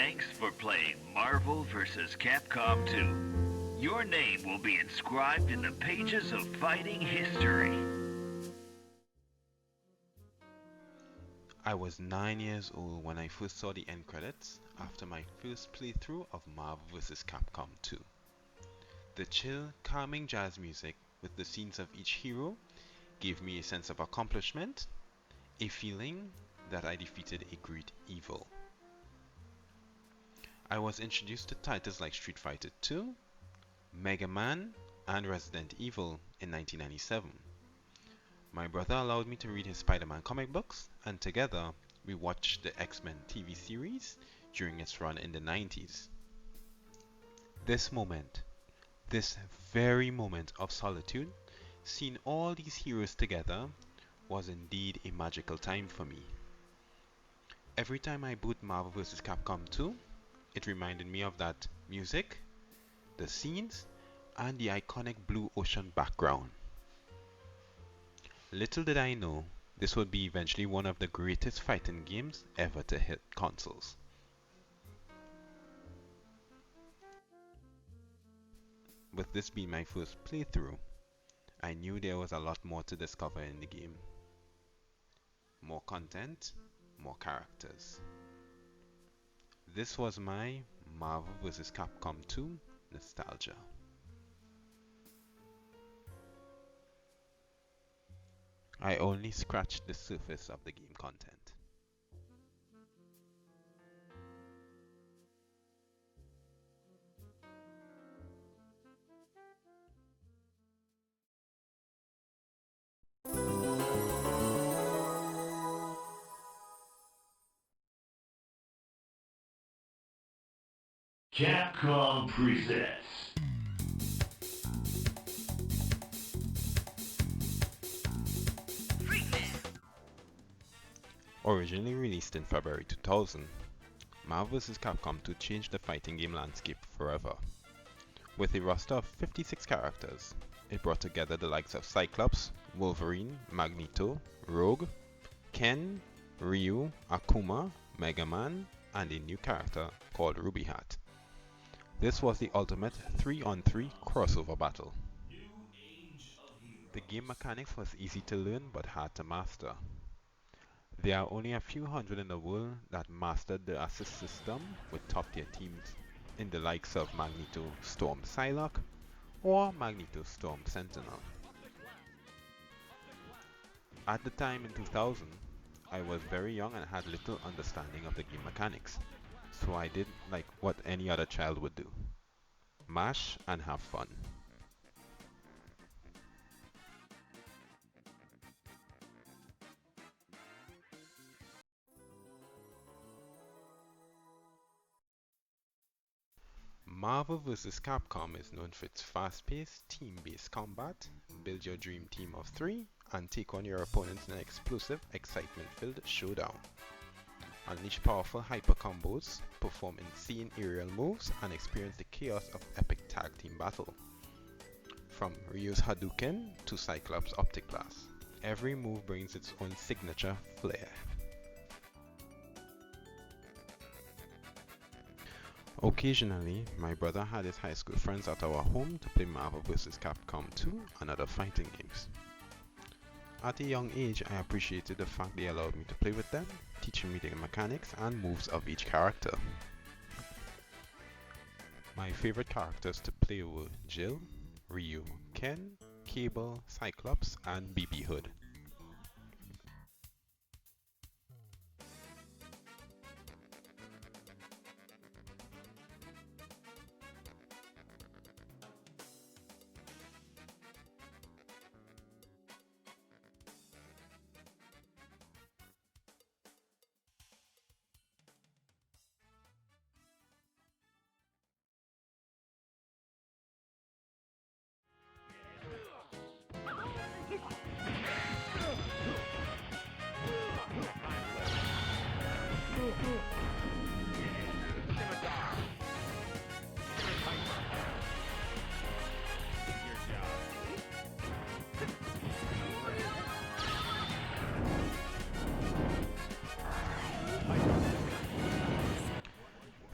Thanks for playing Marvel vs. Capcom 2. Your name will be inscribed in the pages of fighting history. I was 9 years old when I first saw the end credits after my first playthrough of Marvel vs. Capcom 2. The chill, calming jazz music with the scenes of each hero gave me a sense of accomplishment, a feeling that I defeated a great evil. I was introduced to titles like Street Fighter 2, Mega Man, and Resident Evil in 1997. My brother allowed me to read his Spider-Man comic books, and together we watched the X-Men TV series during its run in the 90s. This moment, this very moment of solitude, seeing all these heroes together, was indeed a magical time for me. Every time I boot Marvel vs. Capcom 2, it reminded me of that music, the scenes, and the iconic blue ocean background. Little did I know, this would be eventually one of the greatest fighting games ever to hit consoles. With this being my first playthrough, I knew there was a lot more to discover in the game. More content, more characters. This was my Marvel vs. Capcom 2 nostalgia. I only scratched the surface of the game content. Capcom presents Originally released in February 2000, Marvel vs. Capcom 2 changed the fighting game landscape forever. With a roster of 56 characters, it brought together the likes of Cyclops, Wolverine, Magneto, Rogue, Ken, Ryu, Akuma, Mega Man, and a new character called Ruby Hat. This was the ultimate 3-on-3 crossover battle. The game mechanics was easy to learn but hard to master. There are only a few hundred in the world that mastered the assist system with top tier teams in the likes of Magneto Storm Psylocke or Magneto Storm Sentinel. At the time in 2000, I was very young and had little understanding of the game mechanics, so I did like what any other child would do: mash and have fun. Marvel vs. Capcom is known for its fast-paced, team-based combat, build your dream team of 3, and take on your opponents in an explosive, excitement-filled showdown. Unleash powerful hyper combos, perform insane aerial moves, and experience the chaos of epic tag team battle. From Ryu's Hadouken to Cyclops' Optic Blast, every move brings its own signature flair. Occasionally, my brother had his high school friends at our home to play Marvel vs. Capcom 2 and other fighting games. At a young age, I appreciated the fact they allowed me to play with them, teaching me the mechanics and moves of each character. My favorite characters to play were Jill, Ryu, Ken, Cable, Cyclops, and BB Hood.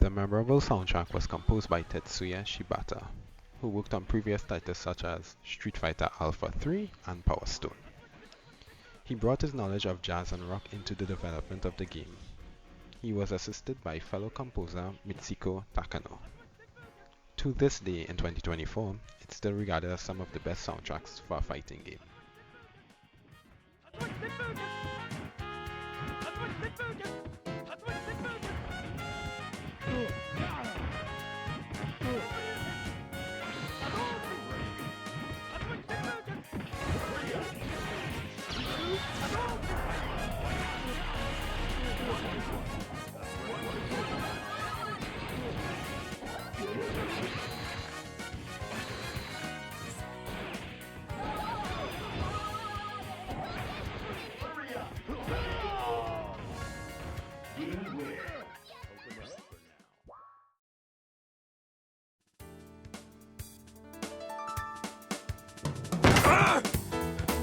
The memorable soundtrack was composed by Tetsuya Shibata, who worked on previous titles such as Street Fighter Alpha 3 and Power Stone. He brought his knowledge of jazz and rock into the development of the game. He was assisted by fellow composer Mitsuko Takano. To this day, in 2024, it's still regarded as some of the best soundtracks for a fighting game.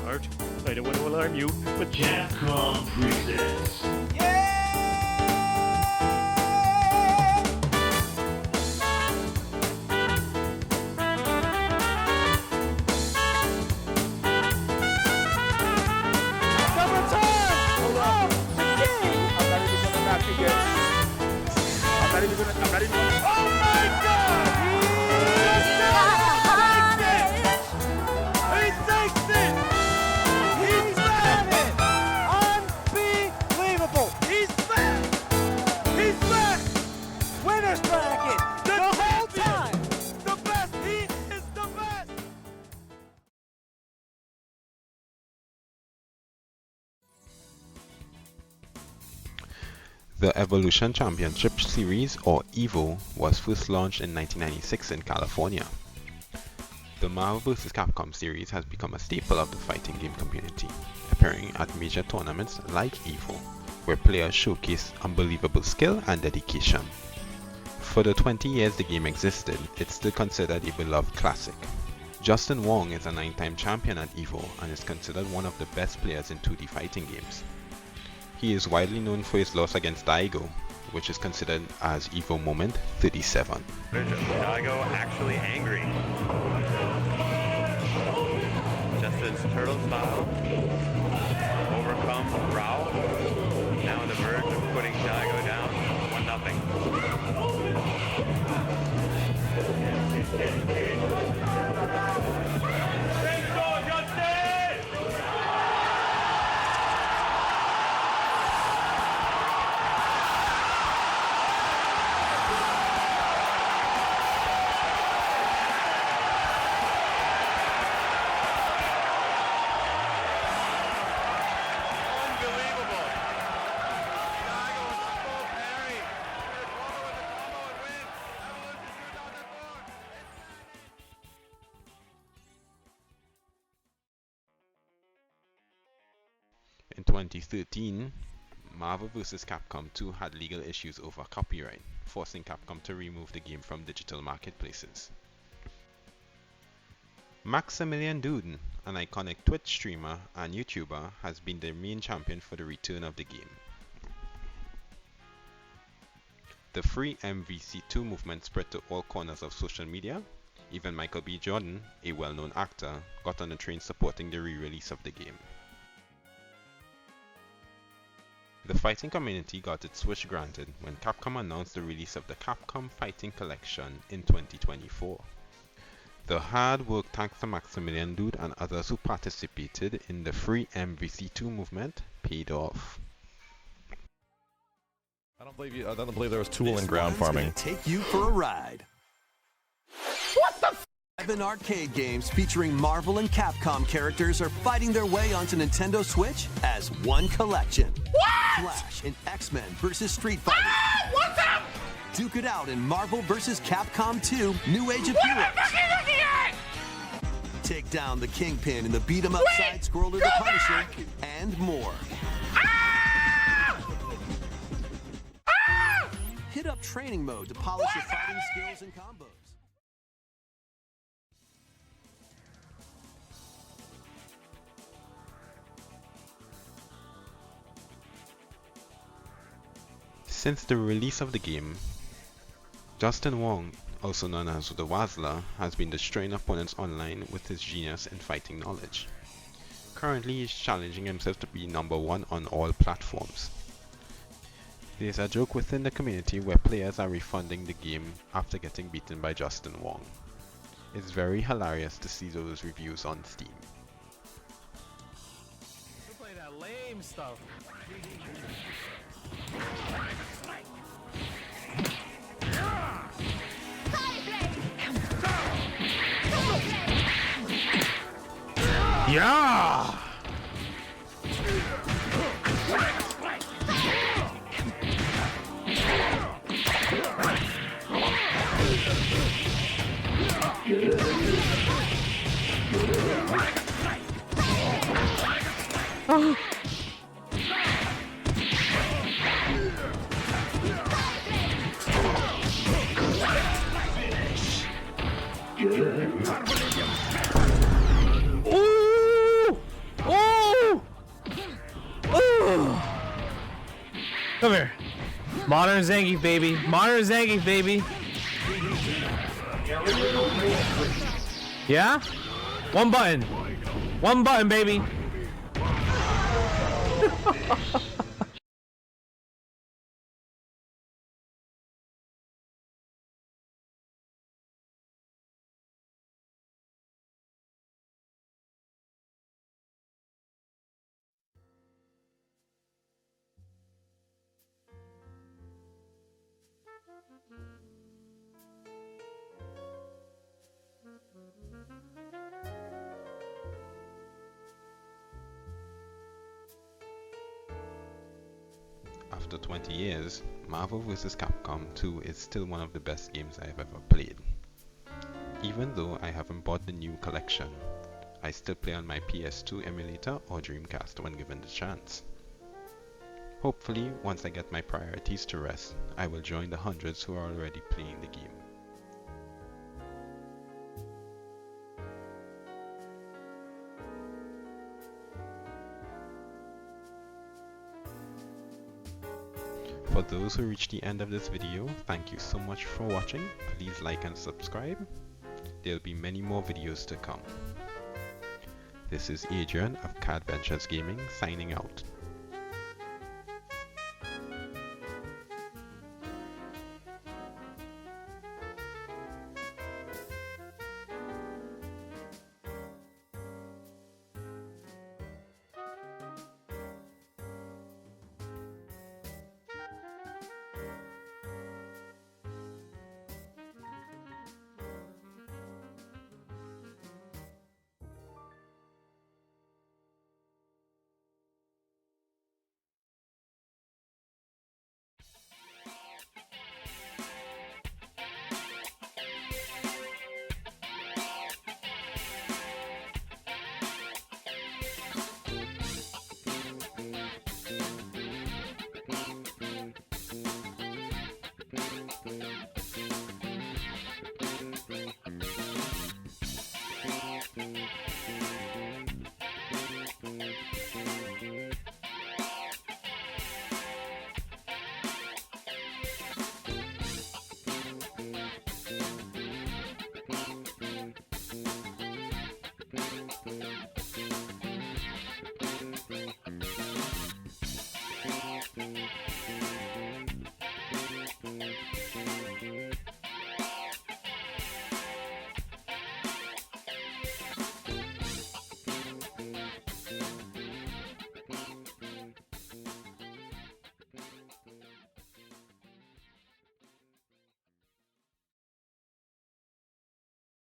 Art, I don't want to alarm you, but Capcom presents The Evolution Championship Series, or EVO, was first launched in 1996 in California. The Marvel vs. Capcom series has become a staple of the fighting game community, appearing at major tournaments like EVO, where players showcase unbelievable skill and dedication. For the 20 years the game existed, it's still considered a beloved classic. Justin Wong is a 9-time champion at EVO and is considered one of the best players in 2D fighting games. He is widely known for his loss against Daigo, which is considered as EVO Moment 37. Daigo actually angry. Justin's turtle style overcomes Rao. Now on the verge of putting Daigo down 1-0. In 2013, Marvel vs. Capcom 2 had legal issues over copyright, forcing Capcom to remove the game from digital marketplaces. Maximilian Dood, an iconic Twitch streamer and YouTuber, has been the main champion for the return of the game. The free MVC2 movement spread to all corners of social media. Even Michael B. Jordan, a well-known actor, got on the train supporting the re-release of the game. The fighting community got its wish granted when Capcom announced the release of the Capcom Fighting Collection in 2024. The hard work thanks to Maximilian Dood and others who participated in the free MVC2 movement paid off. I don't believe there was tool and ground farming. Take you for a ride. What the f? 7 arcade games featuring Marvel and Capcom characters are fighting their way onto Nintendo Switch as one collection. What? Flash in X-Men vs. Street Fighter. Ah, what's up? Duke it out in Marvel vs. Capcom 2 New Age of What am I Heroes. fucking looking at? Take down the Kingpin in the beat-em-up side-scroller The go Punisher, back! and more. Ah! Ah! Hit up training mode to polish your fighting skills and combos. Since the release of the game, Justin Wong, also known as the Wazzler, has been destroying opponents online with his genius in fighting knowledge. Currently, he is challenging himself to be #1 on all platforms. There is a joke within the community where players are refunding the game after getting beaten by Justin Wong. It's very hilarious to see those reviews on Steam. You play that lame stuff. Yeah! Oh. Come here. Modern Zangief, baby. Modern Zangief, baby. Yeah? One button. One button, baby. After 20 years, Marvel vs. Capcom 2 is still one of the best games I have ever played. Even though I haven't bought the new collection, I still play on my PS2 emulator or Dreamcast when given the chance. Hopefully, once I get my priorities to rest, I will join the hundreds who are already playing the game. For those who reached the end of this video, thank you so much for watching. Please like and subscribe. There will be many more videos to come. This is Adrian of Cadventures Gaming signing out.